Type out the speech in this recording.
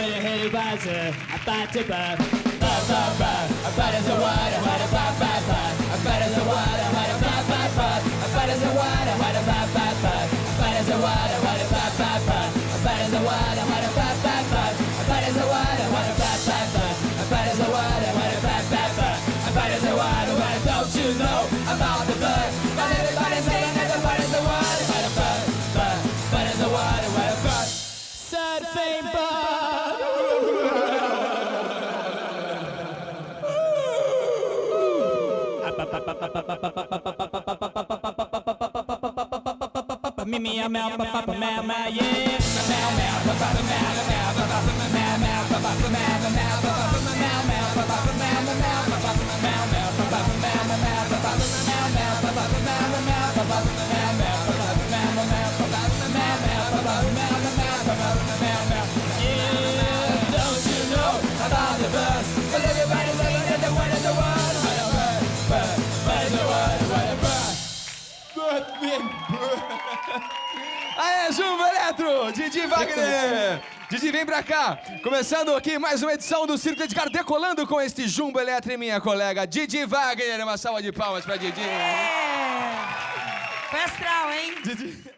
when you hit it once, I fight to burn. I fight as a water, what a bad, bad, bad. I fight as a water, what a bad, bad, bad. I fight as a water, what a bad, bad, bad. I fight as a water, what a bad, bad, bad. I fight as a water, what a bad, bad, bad. I fight as a water, what a bad, bad, bad. I fight as a water, what a bad, bad, bad. I fight as a water, what don't you know about the bird? But everybody's saying that the water is the water, what a bird, bird. Fight as a water, what a bird. Surfing bird. Me meow meow papa meow meow yeah meow meow papa meow meow papa meow meow papa meow meow papa meow meow papa meow meow papa meow meow papa meow meow papa meow meow papa meow meow papa meow meow papa meow meow papa meow meow papa meow meow papa meow meow yeah. Don't you know about the birds? But everybody's saying that the one is the one. What a bird, bird, what is the one? What a bird. Aê, Jumbo Elektro, Didi Wagner. Didi, vem pra cá. Começando aqui mais uma edição do Circo de Edgard, decolando com este Jumbo Elektro e minha colega Didi Wagner. Uma salva de palmas pra Didi. Foi astral, hein? Didi.